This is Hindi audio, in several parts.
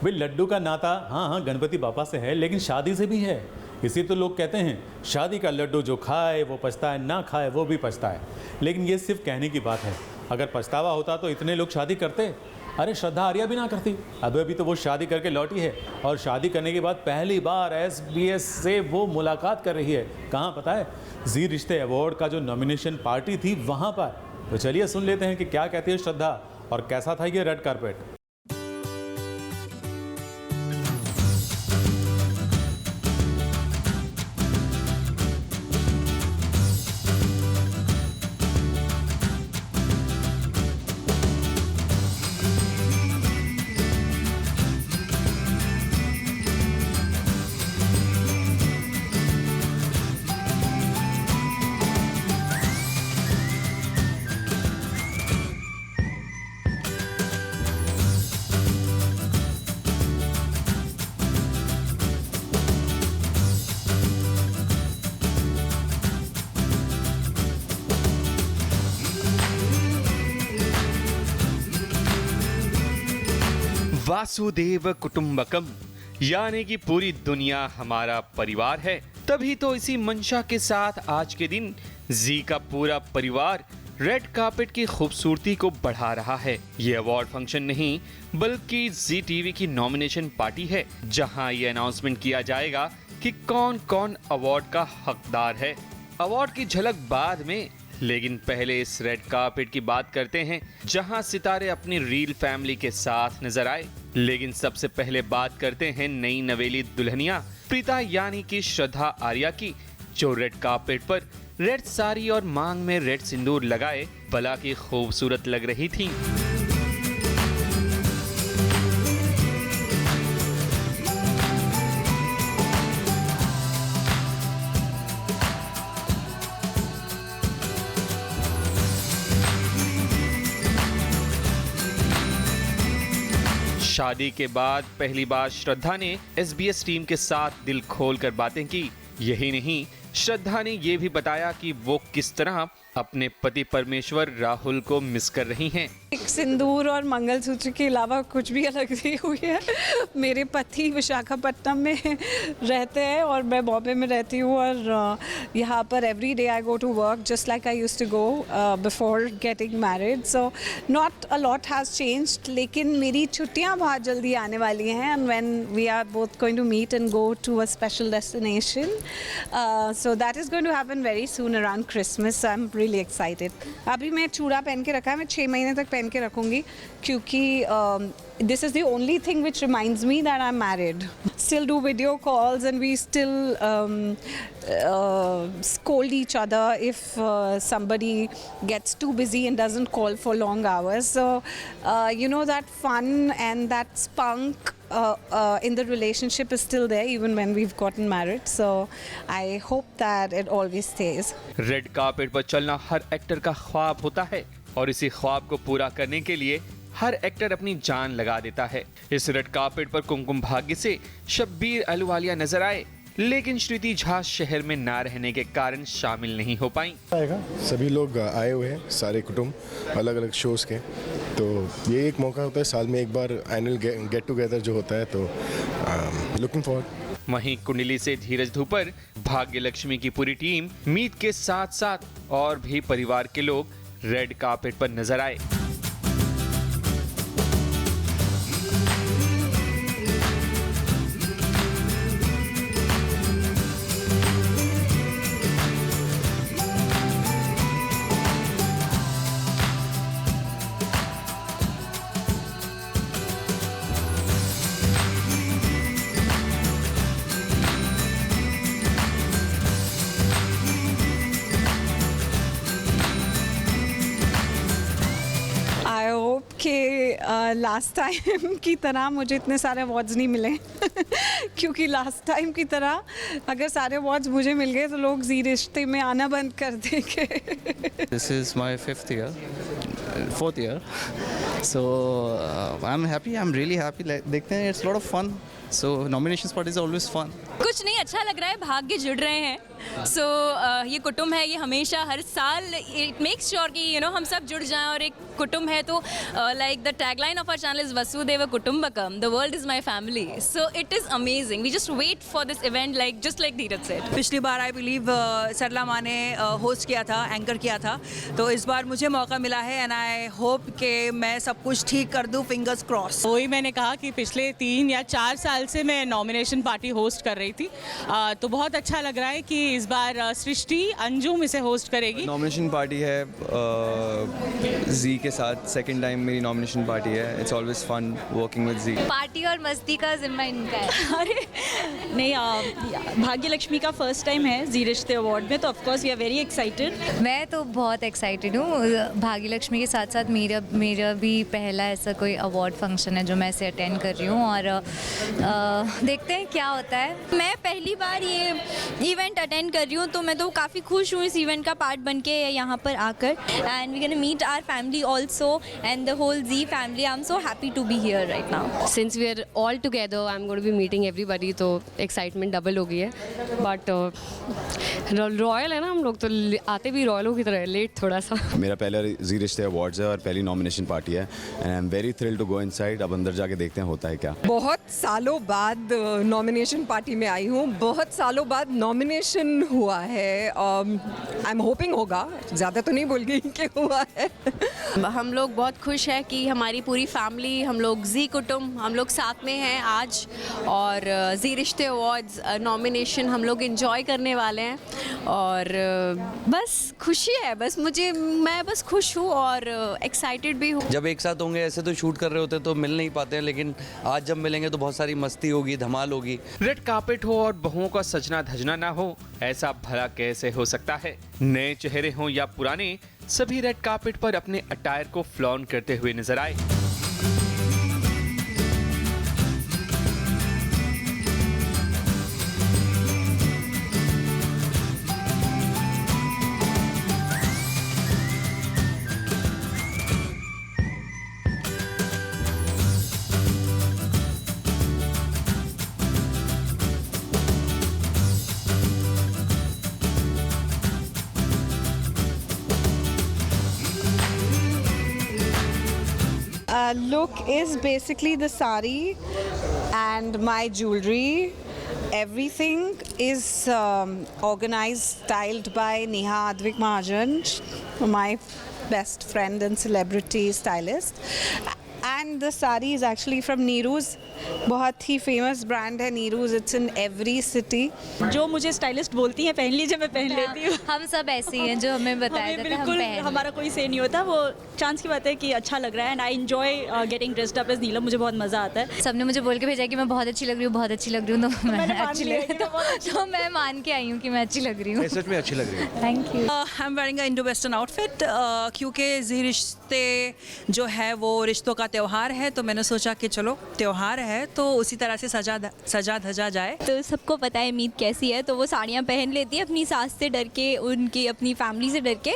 भाई लड्डू का नाता हाँ हाँ गणपति बापा से है, लेकिन शादी से भी है। इसी तो लोग कहते हैं शादी का लड्डू जो खाए वो पछताए, ना खाए वो भी पछताए। लेकिन ये सिर्फ कहने की बात है। अगर पछतावा होता तो इतने लोग शादी करते? अरे श्रद्धा आर्या भी ना करती। अभी तो वो शादी करके लौटी है और शादी करने के बाद पहली बार SBS से वो मुलाकात कर रही है। कहाँ पता है? जी रिश्ते अवार्ड का जो नॉमिनेशन पार्टी थी वहाँ पर। तो चलिए सुन लेते हैं कि क्या कहती है श्रद्धा और कैसा था ये रेड कारपेट। वासुदेव कुटुंबकम, यानी कि पूरी दुनिया हमारा परिवार है। तभी तो इसी मंशा के साथ आज के दिन जी का पूरा परिवार रेड कार्पेट की खूबसूरती को बढ़ा रहा है। ये अवार्ड फंक्शन नहीं बल्कि जी टीवी की नॉमिनेशन पार्टी है, जहां ये अनाउंसमेंट किया जाएगा कि कौन कौन अवार्ड का हकदार है। अवार्ड की झलक बाद में, लेकिन पहले इस रेड कार्पेट की बात करते हैं जहां सितारे अपनी रील फैमिली के साथ नजर आए। लेकिन सबसे पहले बात करते हैं नई नवेली दुल्हनिया प्रीता यानी कि श्रद्धा आर्या की, जो रेड कार्पेट पर रेड साड़ी और मांग में रेड सिंदूर लगाए भला की खूबसूरत लग रही थी। शादी के बाद पहली बार श्रद्धा ने SBS टीम के साथ दिल खोलकर बातें की। यही नहीं, श्रद्धा ने ये भी बताया कि वो किस तरह अपने पति परमेश्वर राहुल को मिस कर रही हैं। एक सिंदूर और मंगलसूत्र के अलावा कुछ भी अलग नहीं हुई है। मेरे पति विशाखापट्टनम में रहते हैं और मैं बॉम्बे में रहती हूँ, और यहाँ पर every day I go to work just like I used to go before getting married. So not a lot has changed, लेकिन मेरी छुट्टियाँ बहुत जल्दी आने वाली हैं, and when we are both going to meet and go to a special destination, so that is going to happen very soon around Christmas. I am really excited. अभी मैं चूड़ा पहन के रखा है, मैं 6 महीने तक पहन के रखूँगी, क्योंकि this is the only thing which reminds me that I'm married. Still do video calls and we still scold each other if somebody gets too busy and doesn't call for long hours. So you know, that fun and that spunk in the relationship is still there even when we've gotten married. So I hope that it always stays. Red carpet पर चलना हर एक्टर का ख्वाब होता है, और इसी ख्वाब को पूरा करने के लिए हर एक्टर अपनी जान लगा देता है। इस रेड कार्पेट पर कुमकुम भाग्य से शब्बीर अहलूवालिया नजर आए, लेकिन श्रुति झा शहर में ना रहने के कारण शामिल नहीं हो पाई। सभी लोग आए हुए हैं, सारे कुटुंब अलग अलग शोज़ के, तो ये एक मौका होता है साल में एक बार, एनुअल गेट टुगेदर जो होता है, तो लुकिंग फॉरवर्ड। वहीं कुंडली से धीरज धूपर, भाग्य लक्ष्मी की पूरी टीम, मीत के साथ साथ और भी परिवार के लोग रेड कार्पेट पर नजर आए। कि लास्ट टाइम की तरह मुझे इतने सारे अवार्ड्स नहीं मिले क्योंकि लास्ट टाइम की तरह अगर सारे अवार्ड्स मुझे मिल गए तो लोग जी रिश्ते में आना बंद कर देंगे। This is my fourth year. So I'm happy. I'm really happy. देखते हैं, it's a lot of fun. So nominations parties are always fun. कुछ नहीं, अच्छा लग रहा है, भाग्य जुड़ रहे हैं। सो ये कुटुंब है, ये हमेशा हर साल इट मेक्स श्योर कि हम सब जुड़ जाएं और एक कुटुंब है। तो like the tagline of our channel is वसुदेव कुटुंबकम, the world is my family. So it is amazing, we just wait for this event like just like Dheeraj said. पिछली बार आई बिलीव सरला माँ ने होस्ट किया था, एंकर किया था, तो इस बार मुझे मौका मिला है एंड आई होप कि मैं सब कुछ ठीक कर दूँ, फिंगर्स क्रॉस। वही मैंने कहा कि पिछले 3 या 4 साल से मैं नॉमिनेशन पार्टी होस्ट कर रही थी, तो बहुत अच्छा लग रहा है कि इस बार सृष्टि अंजुम इसे होस्ट करेगी। नॉमिनेशन पार्टी है जी के साथ, सेकंड टाइम मेरी नॉमिनेशन पार्टी है। It's always fun working with Zee. Party और मस्ती का जिम्मा इनका है। अरे नहीं, भाग्य लक्ष्मी का फर्स्ट टाइम है जी रिश्ते अवार्ड में, तो of course we are very excited. मैं तो बहुत एक्साइटेड हूँ। भाग्य लक्ष्मी के साथ साथ मेरा भी पहला ऐसा कोई अवार्ड फंक्शन है जो मैं इसे अटेंड कर रही हूँ, और देखते हैं क्या होता है। मैं पहली बार ये इवेंट अटेंड कर रही हूँ, तो मैं तो काफ़ी खुश हूँ इस इवेंट का पार्ट बन के यहाँ पर आकर। And we can meet our family also and the whole Zee family. I am so happy to be here right now. Since we are all together, I am going to be meeting everybody, तो एक्साइटमेंट डबल हो गई है। बट रॉयल है ना, हम लोग तो आते भी रॉयलों की तरह, लेट थोड़ा सा। मेरा पहला जी रिश्ते अवार्ड्स है और पहली नॉमिनेशन पार्टी है, and I am very thrilled to go inside. अब अंदर जाके देखते हैं होता है क्या। बहुत सालों बाद नॉमिनेशन पार्टी में आई हूँ, बहुत सालों बाद नॉमिनेशन हुआ है। आई एम होपिंग होगा, ज़्यादा तो नहीं बोल गई कि हुआ है। हम लोग बहुत खुश हैं कि हमारी पूरी फैमिली, हम लोग जी कुटुंब, हम लोग साथ में हैं आज, और जी रिश्ते अवार्ड्स नॉमिनेशन हम लोग एंजॉय करने वाले हैं। और बस खुशी है, मैं बस खुश हूँ और एक्साइटेड भी हूँ। जब एक साथ होंगे ऐसे तो शूट कर रहे होते तो मिल नहीं पाते हैं, लेकिन आज जब मिलेंगे तो बहुत सारी मस्ती होगी, धमाल होगी। रेड कार्पेट हो और बहुओं का सजना धजना ना हो, ऐसा भला कैसे हो सकता है। नए चेहरे हों या पुराने, सभी रेड कार्पेट पर अपने अटायर को फ्लॉन्ट करते हुए नजर आए। Look is basically the sari and my jewelry. Everything is organized, styled by Neha Advik Mahajan, my best friend and celebrity stylist. And the sari is actually from Neeru's. बहुत ही फेमस ब्रांड है नीरूज, इट्स इन एवरी सिटी। जो मुझे स्टाइलिस्ट बोलती है पहन लीजिए, मैं पहन लेती हूँ। हम सब ऐसे ही हैं, जो हमें बताया जाता है हम बिल्कुल, पहन। हमारा कोई से नहीं होता, वो चांस की बात है कि अच्छा लग रहा है। And I enjoy getting dressed up as Neelam, मुझे बहुत मज़ा आता है। सबने मुझे बोल के भेजा कि मैं बहुत अच्छी लग रही हूँ, बहुत अच्छी लग रही हूँ, तो मैं मान के आई हूँ कि मैं अच्छी लग रही हूँ। सच में अच्छी लग रही है। Thank you. I am wearing a Indo western outfit क्योंकि जी रिश्ते जो है वो रिश्तों का त्यौहार है, तो मैंने सोचा कि चलो त्यौहार है तो उसी तरह से सजा धजा जाए। तो सबको पता है मीत कैसी है, तो वो साड़ियाँ पहन लेती है अपनी सास से डर के, उनकी अपनी फैमिली से डर के,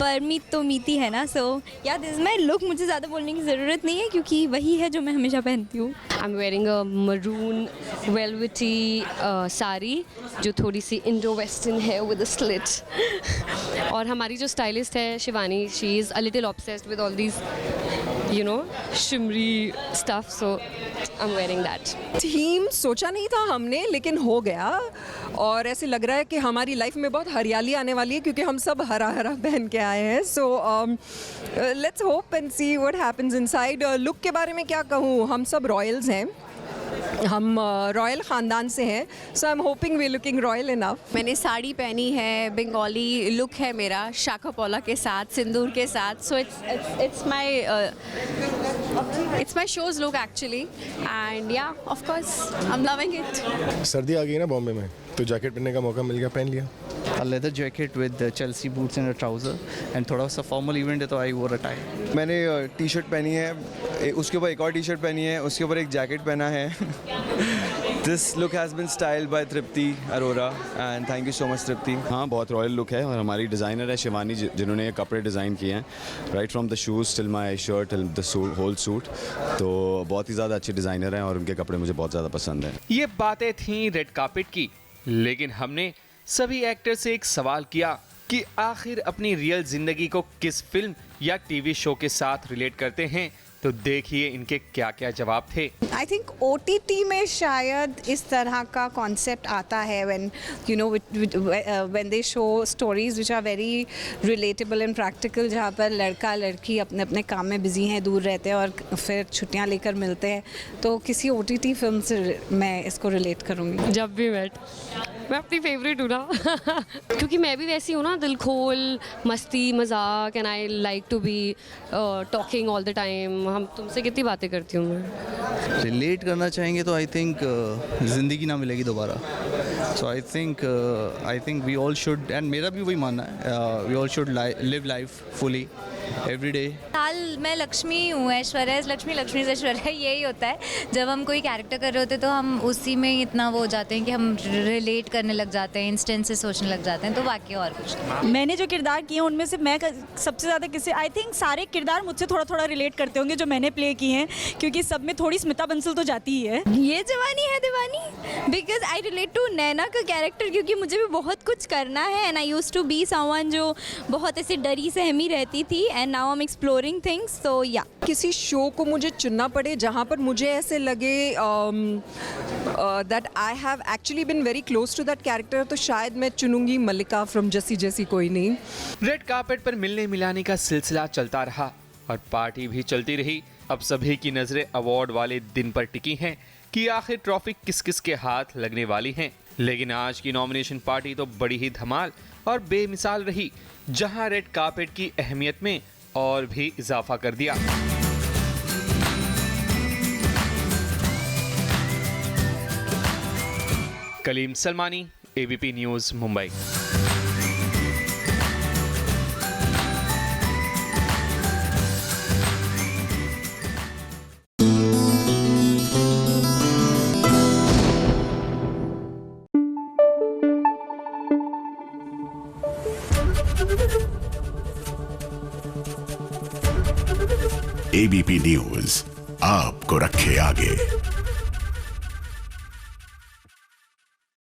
पर मीत तो मीत ही है ना। सो या दिस माय लुक, मुझे ज़्यादा बोलने की ज़रूरत नहीं है क्योंकि वही है जो मैं हमेशा पहनती हूँ। I am wearing a maroon velvety sari जो थोड़ी सी इंडो वेस्टर्न है विद अ स्लिट। और हमारी जो स्टाइलिस्ट है Shivani, she is a little obsessed with all these shimmery stuff, so I am wearing that. Theme सोचा नहीं था हमने, लेकिन हो गया, और ऐसे लग रहा है कि हमारी लाइफ में बहुत हरियाली आने वाली है क्योंकि हम सब हरा हरा पहन के आए हैं। So let's hope and see what happens inside. Look के बारे में क्या कहूँ, हम सब रॉयल्स हैं, हम रॉयल ख़ानदान से हैं, so I am hoping we looking royal enough. मैंने साड़ी पहनी है, बंगाली लुक है मेरा, शाखा पौला के साथ, सिंदूर के साथ। So it's my shows look actually, and yeah of course I am loving it. सर्दी आ गई ना बॉम्बे में, तो जैकेट पहनने का मौका मिल गया, पहन लिया। A leather jacket with Chelsea boots and a trouser, and थोड़ा सा फॉर्मल इवेंट है तो आई वोर अ टाई। मैंने टी शर्ट पहनी है, उसके ऊपर एक और टी शर्ट पहनी है, उसके ऊपर एक जैकेट पहना है। This look has been styled by Tripti Arora and thank you so much Tripti. हाँ, बहुत रॉयल लुक है और हमारी डिज़ाइनर है शिवानी जिन्होंने ये कपड़े डिज़ाइन किए हैं, right from the shoes till my shirt till the whole suit. तो बहुत ही ज़्यादा अच्छे डिज़ाइनर हैं और उनके कपड़े मुझे बहुत ज़्यादा पसंद हैं। ये बातें थीं रेड कार्पेट की, लेकिन हमने सभी एक्टर से एक सवाल किया कि आखिर अपनी रियल जिंदगी को किस फिल्म या टीवी शो के साथ रिलेट करते हैं। तो देखिए इनके क्या क्या जवाब थे। आई थिंक OTT में शायद इस तरह का कॉन्सेप्ट आता है when you know when they show stories which are very relatable and practical, जहाँ पर लड़का लड़की अपने अपने काम में बिजी हैं, दूर रहते हैं और फिर छुट्टियाँ लेकर मिलते हैं। तो किसी OTT फिल्म से मैं इसको रिलेट करूँगी। जब भी मैं अपनी फेवरेट हूँ ना क्योंकि मैं भी वैसी हूँ ना, दिल खोल, मस्ती मजाक, and I like to be talking all the time. हम तुमसे कितनी बातें करती हूँ मैं। रिलेट करना चाहेंगे तो आई थिंक ज़िंदगी ना मिलेगी दोबारा। So I think we all should, and मेरा भी वही मानना है, we all should live life fully every day. हाल मैं लक्ष्मी हूँ, ऐश्वर्या लक्ष्मी, लक्ष्मी से ऐश्वर्या, यही होता है। जब हम कोई कैरेक्टर कर रहे होते हैं तो हम उसी में इतना वो हो जाते हैं कि हम रिलेट करने लग जाते हैं, इंस्टेंट से सोचने लग जाते हैं। तो बाकी और कुछ नहीं। मैंने जो किरदार किए उनमें से मैं सबसे ज़्यादा किसी, आई थिंक सारे किरदार मुझसे थोड़ा थोड़ा रिलेट करते होंगे जो मैंने प्ले किए हैं, क्योंकि सब में थोड़ी स्मिता बंसल तो जाती ही है। Yeh Jawaani Hai Deewani, because I relate to Naina का कैरेक्टर, क्योंकि मुझे भी बहुत कुछ करना है and I used to be someone जो बहुत ऐसे डरी सहमी रहती थी and now I am exploring things. तो या किसी शो को मुझे चुनना पड़े जहाँ पर मुझे ऐसे लगे that I have actually been very close to that character, तो शायद मैं चुनूंगी मल्लिका फ्रॉम जैसी जैसी कोई नहीं। रेड कार्पेट पर मिलने मिलाने का सिलसिला चलता रहा और पार्टी भी चलती रही। अब सभी की नजरें अवार्ड वाले दिन पर टिकी हैं कि आखिर ट्रॉफी किस किस के हाथ लगने वाली हैं। लेकिन आज की नॉमिनेशन पार्टी तो बड़ी ही धमाल और बेमिसाल रही, जहां रेड कार्पेट की अहमियत में और भी इजाफा कर दिया। Kaleem Salmani, ABP news, Mumbai. ABP news आपको रखे आगे।